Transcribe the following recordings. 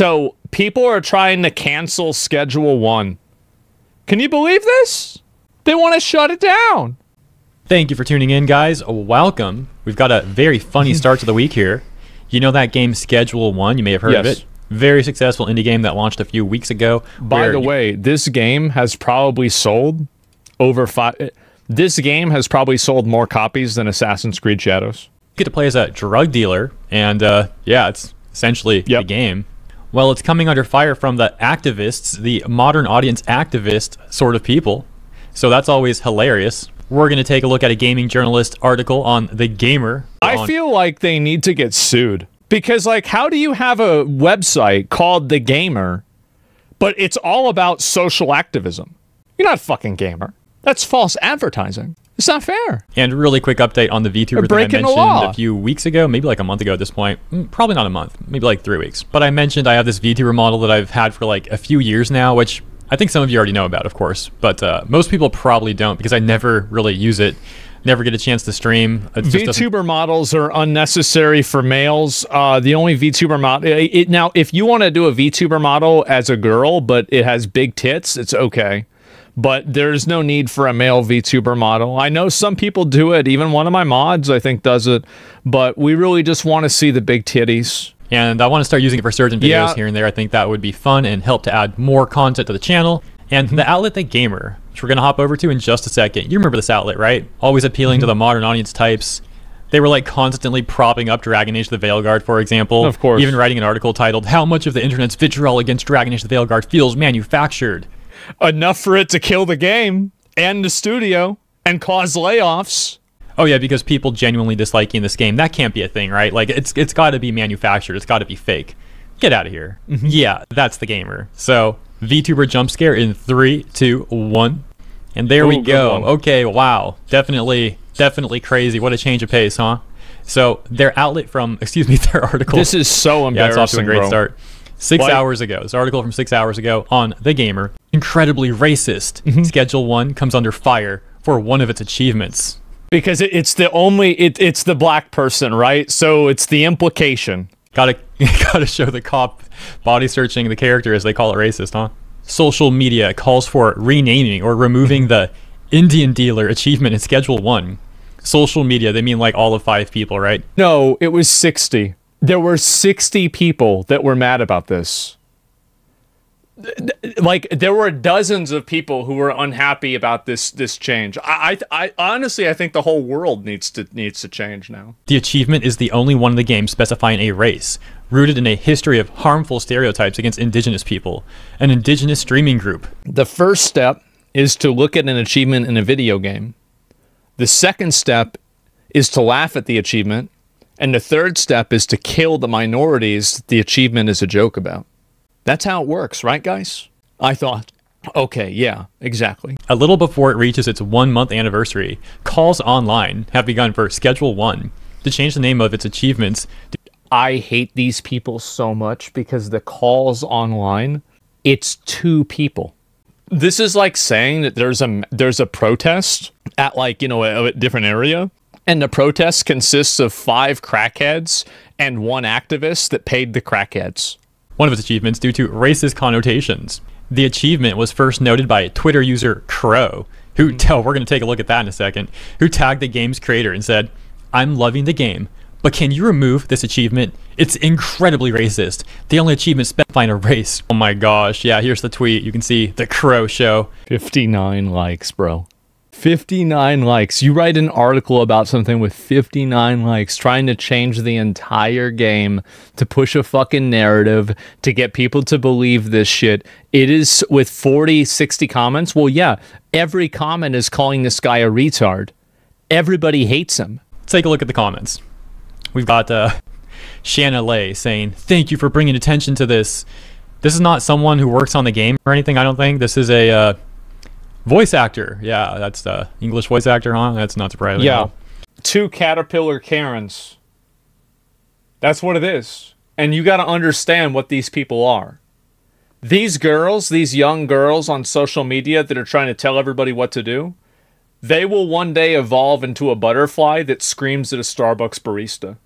So people are trying to cancel Schedule 1. Can you believe this? They want to shut it down. Thank you for tuning in, guys. Welcome. We've got a very funny start to the week here. You know that game Schedule 1? You may have heard of it. Very successful indie game that launched a few weeks ago. By the way, this game has probably sold over This game has probably sold more copies than Assassin's Creed Shadows. You get to play as a drug dealer, and yeah, it's essentially the game. Well, it's coming under fire from the activists, the modern audience activist sort of people. So that's always hilarious. We're going to take a look at a gaming journalist article on TheGamer. I feel like they need to get sued. Because, like, how do you have a website called TheGamer, but it's all about social activism? You're not fucking gamer. That's false advertising. It's not fair. And really quick update on the VTuber that I mentioned a few weeks ago, maybe like a month ago at this point. Probably not a month, maybe like 3 weeks. But I mentioned I have this VTuber model that I've had for like a few years now, which I think some of you already know about, of course. But most people probably don't because I never really use it. Never get a chance to stream. VTuber models are unnecessary for males. The only VTuber model... Now, if you want to do a VTuber model as a girl, but it has big tits, it's okay. But there's no need for a male VTuber model. I know some people do it. Even one of my mods, I think, does it. But we really just want to see the big titties. And I want to start using it for certain videos here and there. I think that would be fun and help to add more content to the channel. And the outlet TheGamer, which we're going to hop over to in just a second. You remember this outlet, right? Always appealing to the modern audience types. They were like constantly propping up Dragon Age the Veilguard, for example. Of course. Even writing an article titled, "How much of the internet's vitriol against Dragon Age the Veilguard feels manufactured?" Enough for it to kill the game and the studio and cause layoffs. Oh yeah, because people genuinely disliking this game. That can't be a thing, right? Like it's got to be manufactured. It's got to be fake. Get out of here. Yeah, that's TheGamer. So VTuber jump scare in 3, 2, 1. And there we go. Okay, wow. Definitely crazy. What a change of pace, huh? So their outlet from, their article. This is so embarrassing, yeah, it's off to a great start. 6 hours ago. This article from 6 hours ago on TheGamer. Incredibly racist. Schedule 1 comes under fire for one of its achievements. Because it's the black person, right? So it's the implication. Gotta show the cop body searching the character as they call it racist, huh? Social media calls for renaming or removing the Indian dealer achievement in Schedule 1. Social media, they mean like all of 5 people, right? No, it was 60. There were 60 people that were mad about this. Like, there were dozens of people who were unhappy about this change. I honestly, I think the whole world needs to change now. The achievement is the only one in the game specifying a race, rooted in a history of harmful stereotypes against indigenous people, an indigenous streaming group. The first step is to look at an achievement in a video game. The second step is to laugh at the achievement. And the third step is to kill the minorities the achievement is a joke about. That's how it works, right, guys? I thought, okay, yeah, exactly. A little before it reaches its 1-month anniversary, calls online have begun for Schedule 1 to change the name of its achievements. I hate these people so much because the calls online, it's 2 people. This is like saying that there's a protest at, like, you know, a different area. And the protest consists of 5 crackheads and 1 activist that paid the crackheads. One of its achievements due to racist connotations. The achievement was first noted by Twitter user Crow, who, we're going to take a look at that in a second, who tagged the game's creator and said, "I'm loving the game, but can you remove this achievement? It's incredibly racist. The only achievement specifying a race." Oh my gosh, yeah, here's the tweet. You can see the Crow show. 59 likes, bro. 59 likes. You write an article about something with 59 likes, trying to change the entire game to push a fucking narrative to get people to believe this shit. It is with 40, 60 comments. Well, yeah, every comment is calling this guy a retard. Everybody hates him. Let's take a look at the comments. We've got Shanna Lay saying, "Thank you for bringing attention to this. This is not someone who works on the game or anything, I don't think. This is a voice actor." Yeah, that's the English voice actor, huh? That's not surprising. Yeah. 2 caterpillar Karens. That's what it is. And you got to understand what these people are. These girls, these young girls on social media that are trying to tell everybody what to do, they will one day evolve into a butterfly that screams at a Starbucks barista.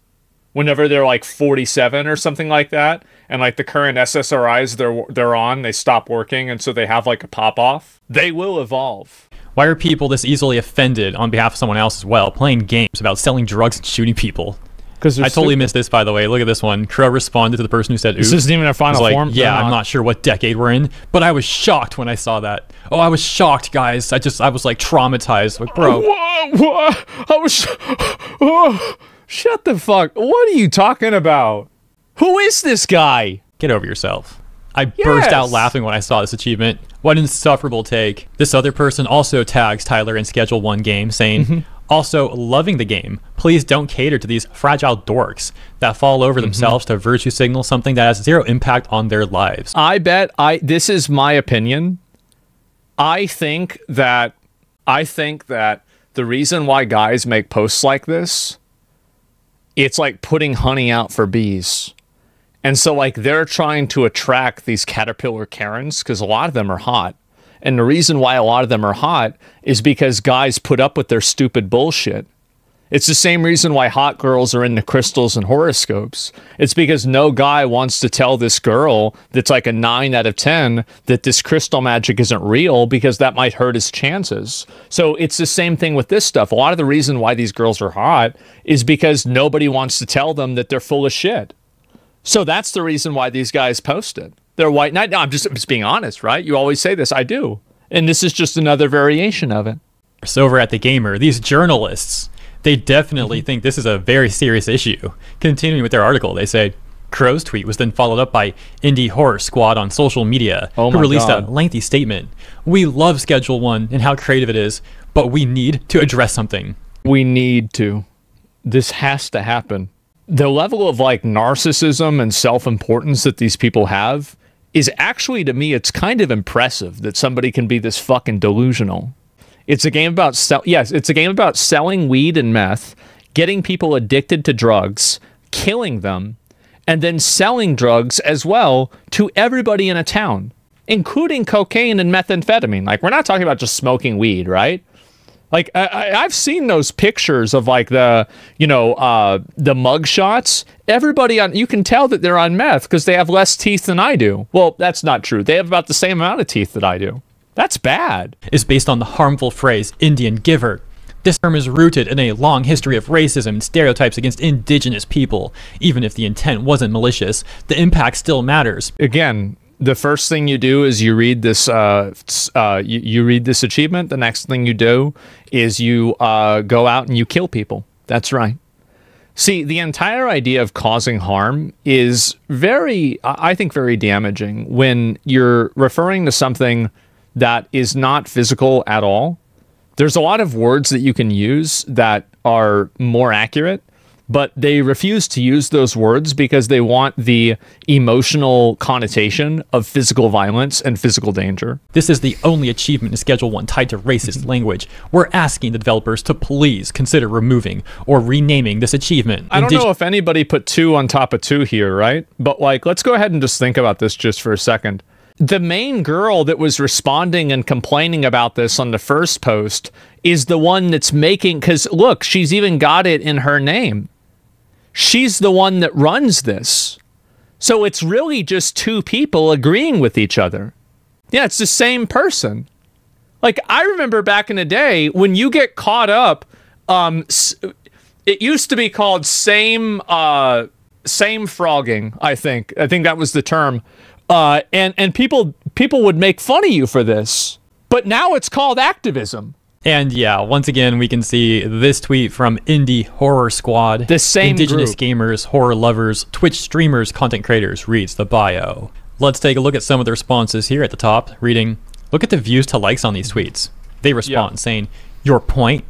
whenever they're like 47 or something like that, and like the current SSRIs they're on, they stop working, and so they have like a pop-off. They will evolve. Why are people this easily offended on behalf of someone else as well, playing games about selling drugs and shooting people? Because I totally missed this, by the way. Look at this one. Crow responded to the person who said, oops. This isn't even a final form. Yeah, I'm not sure what decade we're in, but I was shocked when I saw that. Oh, I was shocked, guys. I was like traumatized. Like, bro. What? I was... Oh, shut the fuck. What are you talking about? Who is this guy? Get over yourself. I burst out laughing when I saw this achievement. What an insufferable take. This other person also tags Tyler in Schedule 1 game, saying, also loving the game. Please don't cater to these fragile dorks that fall over themselves to virtue signal something that has zero impact on their lives. This is my opinion. I think that the reason why guys make posts like this, it's like putting honey out for bees. And so, like, they're trying to attract these caterpillar Karens because a lot of them are hot. And the reason why a lot of them are hot is because guys put up with their stupid bullshit. It's the same reason why hot girls are into crystals and horoscopes. It's because no guy wants to tell this girl that's like a 9 out of 10 that this crystal magic isn't real because that might hurt his chances. So it's the same thing with this stuff. A lot of the reason why these girls are hot is because nobody wants to tell them that they're full of shit. So that's the reason why these guys posted. They're white knight. No, I'm just being honest, right? You always say this. I do. And this is just another variation of it. So over at TheGamer, these journalists, they definitely think this is a very serious issue. Continuing with their article, they say, Crow's tweet was then followed up by Indie Horror Squad on social media, who released a lengthy statement. We love Schedule 1 and how creative it is, but we need to address something. We need to. This has to happen. The level of like narcissism and self-importance that these people have is actually, to me, it's kind of impressive that somebody can be this fucking delusional. It's a game about it's a game about selling weed and meth, getting people addicted to drugs, killing them, and then selling drugs as well to everybody in a town, including cocaine and methamphetamine. Like, we're not talking about just smoking weed, right? Like, I've seen those pictures of like the mug shots. Everybody you can tell that they're on meth because they have less teeth than I do. Well, that's not true. They have about the same amount of teeth that I do. That's bad. Is based on the harmful phrase Indian giver. This term is rooted in a long history of racism and stereotypes against indigenous people. Even if the intent wasn't malicious, the impact still matters. Again, the first thing you do is you read this you read this achievement. The next thing you do is you go out and you kill people. That's right. See, the entire idea of causing harm is I think very damaging when you're referring to something that is not physical at all. There's a lot of words that you can use that are more accurate, but they refuse to use those words because they want the emotional connotation of physical violence and physical danger. This is the only achievement in Schedule 1 tied to racist language. We're asking the developers to please consider removing or renaming this achievement. I don't know if anybody put 2 on top of 2 here, right? But like, let's go ahead and just think about this just for a second. The main girl that was responding and complaining about this on the first post is the one that's making, because look, she's even got it in her name. She's the one that runs this. So it's really just 2 people agreeing with each other. Yeah, it's the same person. Like, I remember back in the day when you get caught up, it used to be called same frogging, I think. I think that was the term. And people would make fun of you for this. But now it's called activism. And yeah, once again, we can see this tweet from Indie Horror Squad. The same Indigenous group. gamers, horror lovers, Twitch streamers, content creators, reads the bio. Let's take a look at some of the responses here at the top, reading, look at the views to likes on these tweets. They respond saying, your point?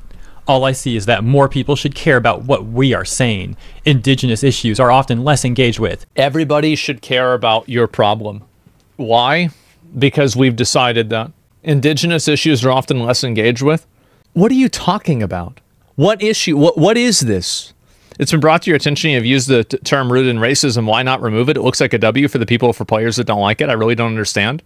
All I see is that more people should care about what we are saying. Indigenous issues are often less engaged with. Everybody should care about your problem. Why? Because we've decided that. Indigenous issues are often less engaged with? What are you talking about? What issue? What is this? It's been brought to your attention. You've used the term rooted in racism. Why not remove it? It looks like a W for the people, for players that don't like it. I really don't understand.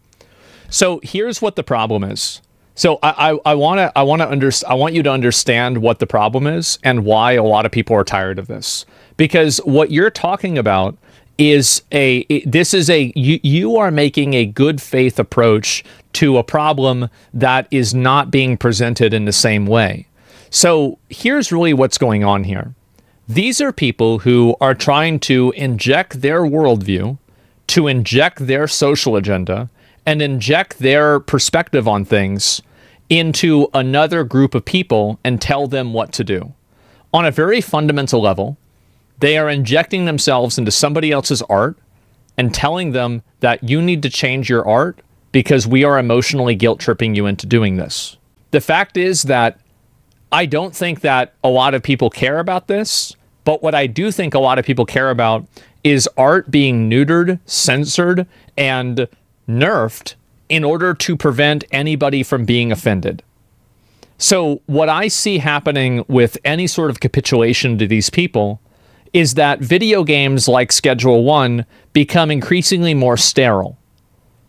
So here's what the problem is. So I want you to understand what the problem is and why a lot of people are tired of this. Because what you're talking about is you are making a good faith approach to a problem that is not being presented in the same way. So here's really what's going on here. These are people who are trying to inject their worldview, to inject their social agenda, and inject their perspective on things into another group of people and tell them what to do. On a very fundamental level, they are injecting themselves into somebody else's art and telling them that you need to change your art because we are emotionally guilt-tripping you into doing this. The fact is that I don't think that a lot of people care about this, but what I do think a lot of people care about is art being neutered, censored, and nerfed in order to prevent anybody from being offended. So what I see happening with any sort of capitulation to these people is that video games like Schedule 1 become increasingly more sterile.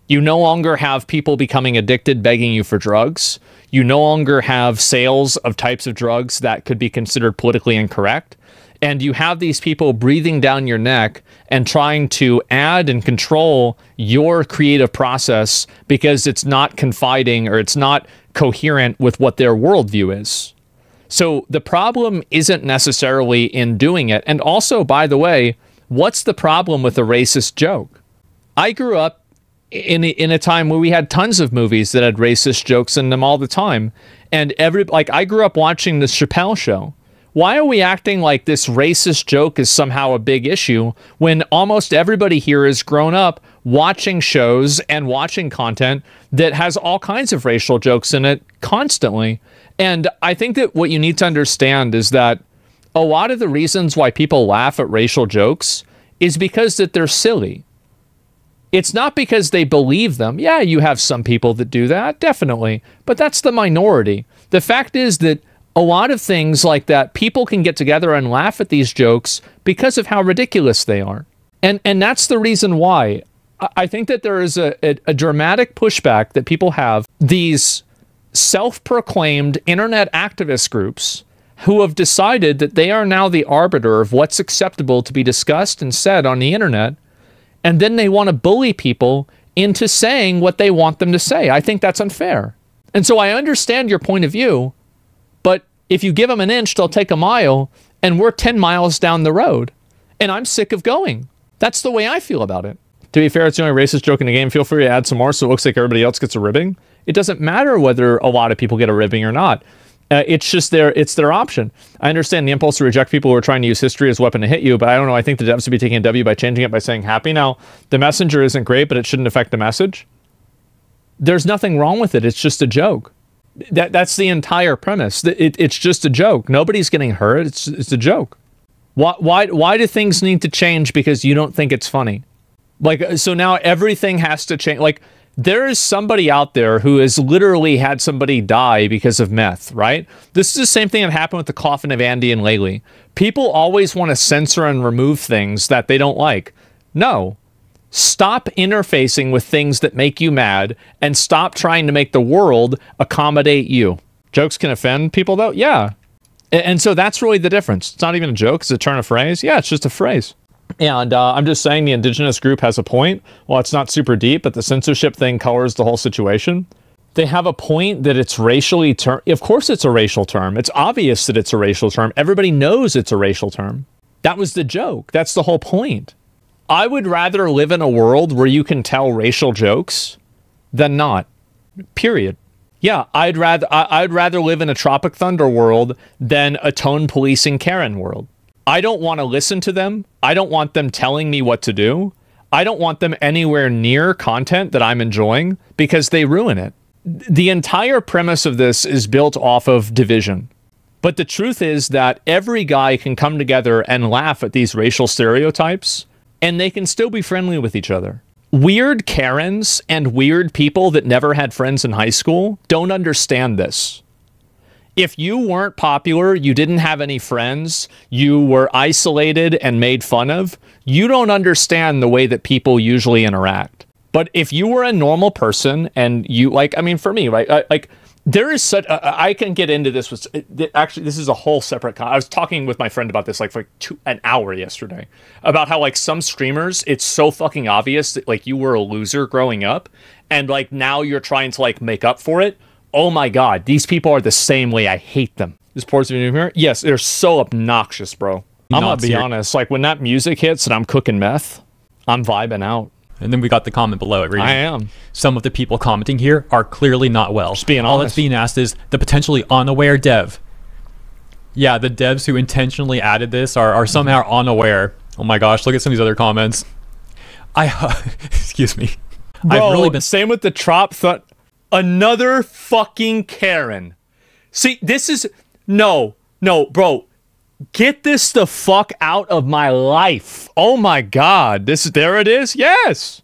You no longer have people becoming addicted begging you for drugs. You no longer have sales of types of drugs that could be considered politically incorrect. And you have these people breathing down your neck and trying to add and control your creative process because it's not confiding or it's not coherent with what their worldview is. So the problem isn't necessarily in doing it. And also, by the way, what's the problem with a racist joke? I grew up in a time where we had tons of movies that had racist jokes in them all the time. And I grew up watching the Chappelle Show. Why are we acting like this racist joke is somehow a big issue when almost everybody here has grown up watching shows and watching content that has all kinds of racial jokes in it constantly? And I think that what you need to understand is that a lot of the reasons why people laugh at racial jokes is because that they're silly. It's not because they believe them. Yeah, you have some people that do that, definitely. But that's the minority. The fact is that a lot of things like that, people can get together and laugh at these jokes because of how ridiculous they are. And that's the reason why I think that there is a dramatic pushback that people have. These self-proclaimed internet activist groups who have decided that they are now the arbiter of what's acceptable to be discussed and said on the internet, and then they want to bully people into saying what they want them to say. I think that's unfair. And so I understand your point of view, but if you give them an inch, they'll take a mile, and we're 10 miles down the road, and I'm sick of going. That's the way I feel about it. To be fair, it's the only racist joke in the game. Feel free to add some more so it looks like everybody else gets a ribbing. It doesn't matter whether a lot of people get a ribbing or not. It's just it's their option. I understand the impulse to reject people who are trying to use history as a weapon to hit you, but I don't know. I think the devs should be taking a W by changing it by saying happy. Now, the messenger isn't great, but it shouldn't affect the message. There's nothing wrong with it. It's just a joke. That's the entire premise. It's just a joke. Nobody's getting hurt. It's a joke. Why do things need to change because you don't think it's funny? Like, so now everything has to change. Like, there is somebody out there who has literally had somebody die because of meth, right? This is the same thing that happened with the coffin of Andy and Laylee. People always want to censor and remove things that they don't like. No. Stop interfacing with things that make you mad and stop trying to make the world accommodate you. Jokes can offend people, though? Yeah. And so that's really the difference. It's not even a joke. It's a turn of phrase. Yeah, it's just a phrase. And I'm just saying the indigenous group has a point. Well, it's not super deep, but the censorship thing colors the whole situation. They have a point that it's racially Of course it's a racial term. It's obvious that it's a racial term. Everybody knows it's a racial term. That was the joke. That's the whole point. I would rather live in a world where you can tell racial jokes than not. Period. Yeah, I'd rather live in a Tropic Thunder world than a tone policing Karen world. I don't want to listen to them. I don't want them telling me what to do. I don't want them anywhere near content that I'm enjoying because they ruin it. The entire premise of this is built off of division. But the truth is that every guy can come together and laugh at these racial stereotypes, and they can still be friendly with each other. Weird Karens and weird people that never had friends in high school don't understand this. If you weren't popular, you didn't have any friends, you were isolated and made fun of, you don't understand the way that people usually interact. But if you were a normal person and you, like, I mean, for me, right, like, There is such I can get into this with actually this is a whole separate I was talking with my friend about this like for an hour yesterday about how like some streamers, it's so fucking obvious that like you were a loser growing up and like now you're trying to like make up for it. Oh my god, these people are the same way. I hate them. This ports of humor? Yes, they're so obnoxious, bro. I'm gonna be honest, like when that music hits and I'm cooking meth, I'm vibing out. And then we got the comment below it. Reading. I am. Some of the people commenting here are clearly not well. Just being honest. All that's being asked is the potentially unaware dev. Yeah, the devs who intentionally added this are somehow unaware. Oh my gosh, look at some of these other comments. Excuse me. Bro, I've really been same with the trop thought. Another fucking Karen. See, this is no, bro. Get this the fuck out of my life. Oh my god. There it is. Yes.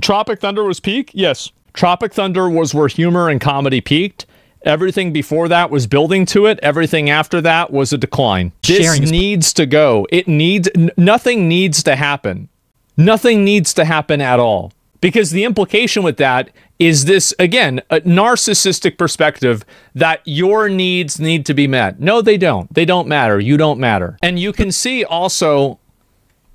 Tropic Thunder was peak? Yes. Tropic Thunder was where humor and comedy peaked. Everything before that was building to it. Everything after that was a decline. This needs to go. Nothing needs to happen. Nothing needs to happen at all. Because the implication with that is this, again, a narcissistic perspective that your needs need to be met. No, they don't. They don't matter. You don't matter. And you can see also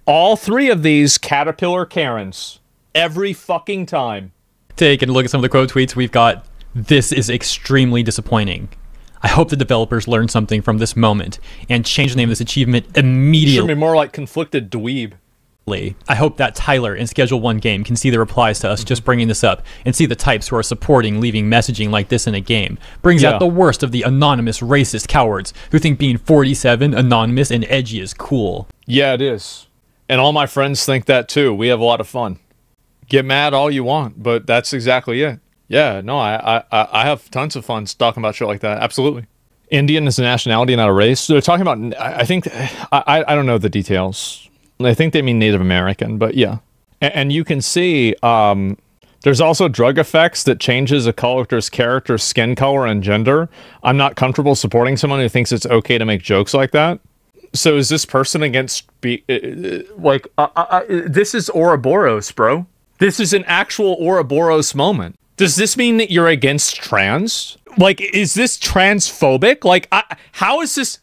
all three of these Caterpillar Karens every fucking time. Take and look at some of the quote tweets we've got. This is extremely disappointing. I hope the developers learn something from this moment and change the name of this achievement immediately. Should be more like conflicted dweeb. I hope that Tyler in Schedule 1 game can see the replies to us just bringing this up and see the types who are supporting leaving messaging like this in a game. Brings out the worst of the anonymous racist cowards who think being 47, anonymous, and edgy is cool. Yeah, it is. And all my friends think that too. We have a lot of fun. Get mad all you want, but that's exactly it. Yeah, no, I have tons of fun talking about shit like that. Absolutely. Indian is a nationality, not a race. So they're talking about, I think, I don't know the details. I think they mean Native American, but yeah. And you can see there's also drug effects that changes a character's skin color and gender. I'm not comfortable supporting someone who thinks it's okay to make jokes like that. So is this person against, this is Ouroboros, bro. This is an actual Ouroboros moment. Does this mean that you're against trans? Like, is this transphobic? Like, how is this,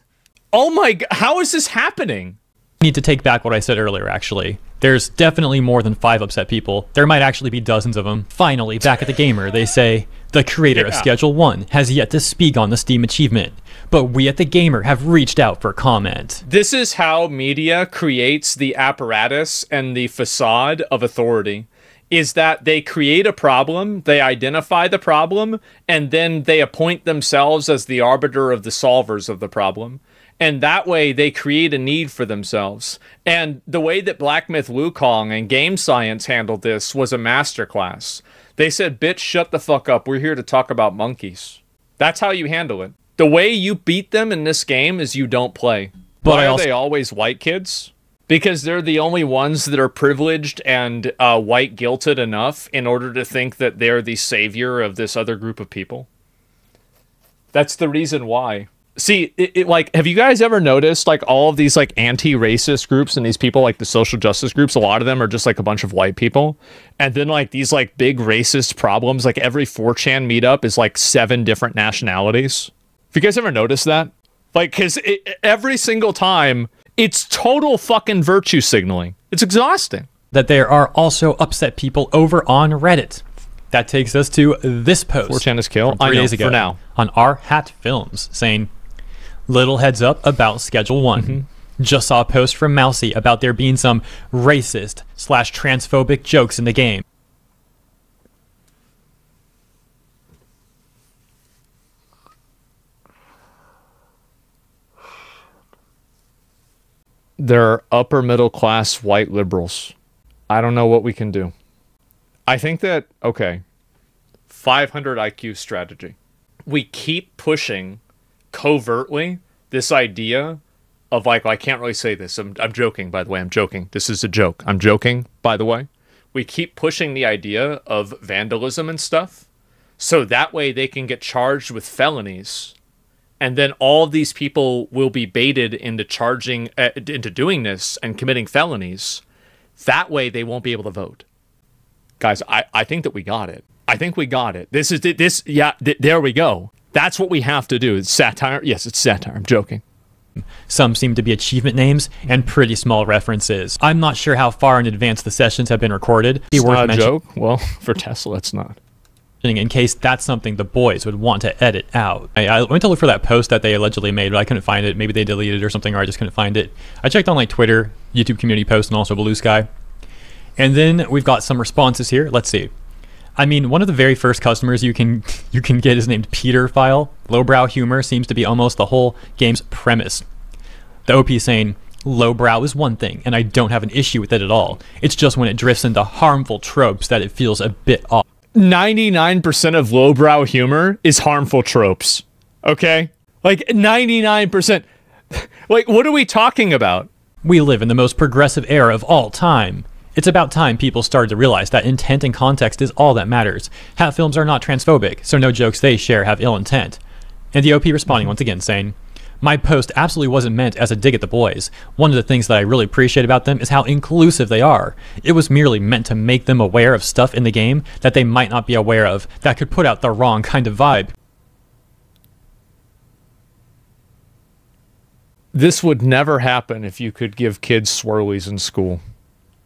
oh my god, how is this happening? Need to take back what I said earlier, actually. There's definitely more than 5 upset people. There might actually be dozens of them. Finally, back at TheGamer, they say, the creator of Schedule 1 has yet to speak on the Steam achievement, but we at TheGamer have reached out for comment. This is how media creates the apparatus and the facade of authority. Is that they create a problem, they identify the problem, and then they appoint themselves as the arbiter of the solvers of the problem. And that way, they create a need for themselves. And the way that Black Myth Wukong and Game Science handled this was a masterclass. They said, bitch, shut the fuck up. We're here to talk about monkeys. That's how you handle it. The way you beat them in this game is you don't play. But why are they always white kids? Because they're the only ones that are privileged and white guilted enough in order to think that they're the savior of this other group of people. That's the reason why. See, like, have you guys ever noticed, like, all of these, like, anti-racist groups and these people, like, the social justice groups, a lot of them are just, like, a bunch of white people. And then, like, these, like, big racist problems, like, every 4chan meetup is, like, 7 different nationalities. Have you guys ever noticed that? Like, because every single time, it's total fucking virtue signaling. It's exhausting. That there are also upset people over on Reddit. That takes us to this post. 4chan is kill. 3 days ago. For now. On R Hat Films, saying, little heads up about Schedule 1. Just saw a post from Mousy about there being some racist/transphobic jokes in the game. They're upper middle class white liberals. I don't know what we can do. I think that, okay, 500 IQ strategy. We keep pushing covertly this idea of, like, I can't really say this. I'm joking, by the way. I'm joking. This is a joke. I'm joking, by the way. We keep pushing the idea of vandalism and stuff, so that way they can get charged with felonies, and then all of these people will be baited into into doing this and committing felonies. That way they won't be able to vote. Guys, I think that we got it. I think we got it. There we go. That's what we have to do. It's satire. Yes, it's satire. I'm joking. Some seem to be achievement names and pretty small references. I'm not sure how far in advance the sessions have been recorded. It's not a joke? Well, for Tesla, it's not. In case that's something the boys would want to edit out. I went to look for that post that they allegedly made, but I couldn't find it. Maybe they deleted it or something, or I just couldn't find it. I checked on like Twitter, YouTube community posts, and also Blue Sky. And then we've got some responses here. Let's see. I mean, one of the very first customers you can get is named Peter File. Lowbrow humor seems to be almost the whole game's premise. The OP saying, lowbrow is one thing, and I don't have an issue with it at all. It's just when it drifts into harmful tropes that it feels a bit off. 99% of lowbrow humor is harmful tropes. Okay? Like 99%. Like, what are we talking about? We live in the most progressive era of all time. It's about time people started to realize that intent and context is all that matters. Hat films are not transphobic, so no jokes they share have ill intent. And the OP responding once again saying, my post absolutely wasn't meant as a dig at the boys. One of the things that I really appreciate about them is how inclusive they are. It was merely meant to make them aware of stuff in the game that they might not be aware of that could put out the wrong kind of vibe. This would never happen if you could give kids swirlies in school.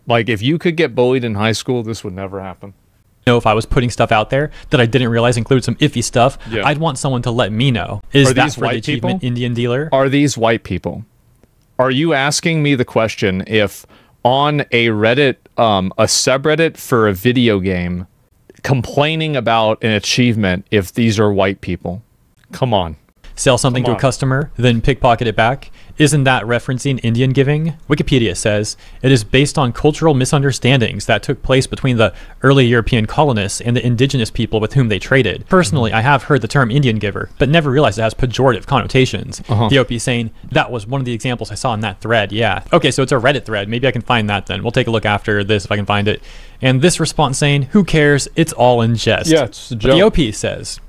Like, if you could get bullied in high school, this would never happen. Know if I was putting stuff out there that I didn't realize included some iffy stuff, I'd want someone to let me know. Is that for the achievement Indian dealer? Are these white people? Are you asking me the question if on a Reddit, a subreddit for a video game, complaining about an achievement if these are white people? Come on. Sell something to a customer, then pickpocket it back? Isn't that referencing Indian giving? Wikipedia says, it is based on cultural misunderstandings that took place between the early European colonists and the indigenous people with whom they traded. Personally, I have heard the term Indian giver, but never realized it has pejorative connotations. The OP saying, that was one of the examples I saw in that thread, yeah. Okay, so it's a Reddit thread. Maybe I can find that then. We'll take a look after this if I can find it. And this response saying, who cares? It's all in jest. Yeah, it's a joke. But the OP says,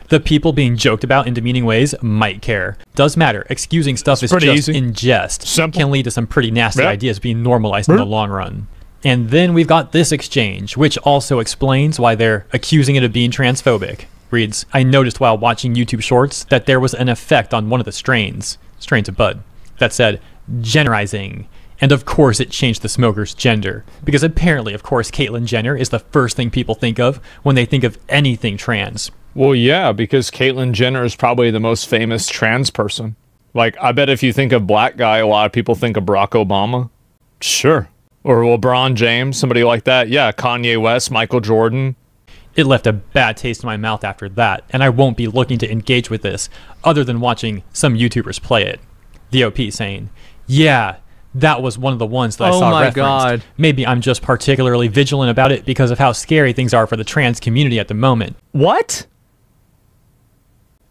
the people being joked about in demeaning ways might care. Does matter. Excusing stuff is just easy. In jest. Simple. Can lead to some pretty nasty ideas being normalized in the long run. And then we've got this exchange, which also explains why they're accusing it of being transphobic. Reads, I noticed while watching YouTube shorts that there was an effect on one of the strains of bud, that said, generizing. And of course it changed the smoker's gender. Because apparently, of course, Caitlyn Jenner is the first thing people think of when they think of anything trans. Well, yeah, because Caitlyn Jenner is probably the most famous trans person. Like, I bet if you think of black guy, a lot of people think of Barack Obama. Sure. Or LeBron James, somebody like that. Yeah, Kanye West, Michael Jordan. It left a bad taste in my mouth after that, and I won't be looking to engage with this other than watching some YouTubers play it. The OP saying, yeah, that was one of the ones that I saw referenced. God. Maybe I'm just particularly vigilant about it because of how scary things are for the trans community at the moment. What?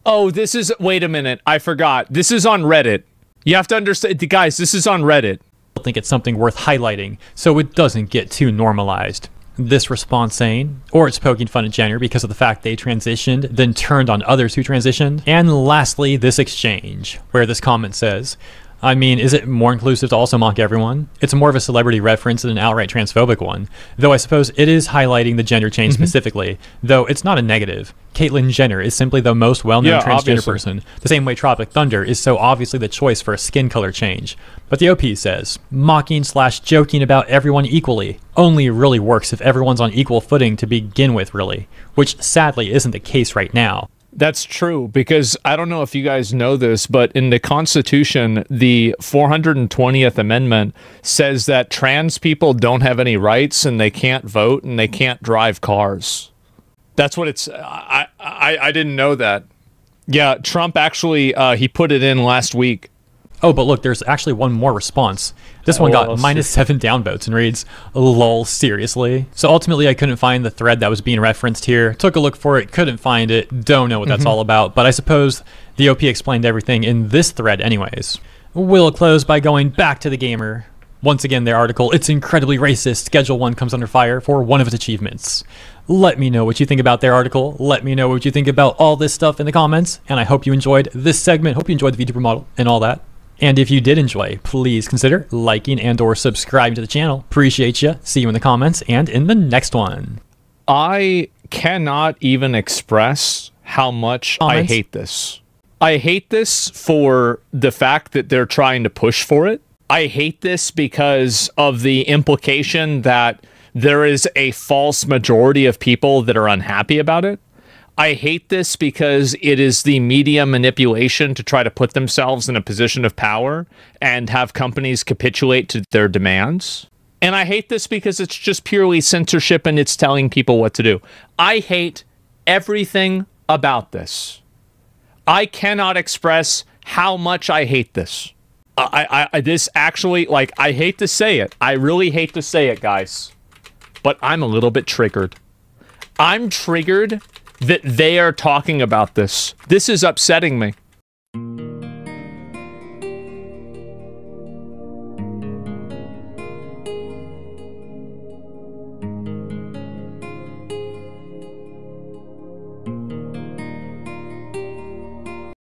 Oh, this is... Wait a minute. I forgot. This is on Reddit. You have to understand... Guys, this is on Reddit. I think it's something worth highlighting so it doesn't get too normalized. This response saying, or it's poking fun at Jenner because of the fact they transitioned, then turned on others who transitioned. And lastly, this exchange, where this comment says... I mean, is it more inclusive to also mock everyone? It's more of a celebrity reference than an outright transphobic one, though I suppose it is highlighting the gender change specifically, though it's not a negative. Caitlyn Jenner is simply the most well-known transgender person, the same way Tropic Thunder is so obviously the choice for a skin color change. But the OP says, mocking/joking about everyone equally only really works if everyone's on equal footing to begin with, really, which sadly isn't the case right now. That's true, because I don't know if you guys know this, but in the Constitution, the 420th Amendment says that trans people don't have any rights and they can't vote and they can't drive cars. That's what it's... I didn't know that. Yeah, Trump actually, he put it in last week. Oh, but look, there's actually one more response. This one got -7 downvotes and reads, lol, seriously? So ultimately, I couldn't find the thread that was being referenced here. Took a look for it, couldn't find it, don't know what that's all about, but I suppose the OP explained everything in this thread anyways. We'll close by going back to TheGamer. Once again, their article, it's incredibly racist, Schedule 1 comes under fire for one of its achievements. Let me know what you think about their article. Let me know what you think about all this stuff in the comments, and I hope you enjoyed this segment. Hope you enjoyed the VTuber model and all that. And if you did enjoy, please consider liking and or subscribing to the channel. Appreciate you. See you in the comments and in the next one. I cannot even express how much Comments? I hate this. I hate this for the fact that they're trying to push for it. I hate this because of the implication that there is a false majority of people that are unhappy about it. I hate this because it is the media manipulation to try to put themselves in a position of power and have companies capitulate to their demands. And I hate this because it's just purely censorship and it's telling people what to do. I hate everything about this. I cannot express how much I hate this. This actually, like, I hate to say it. I really hate to say it, guys. But I'm a little bit triggered. I'm triggered that they are talking about this. This is upsetting me.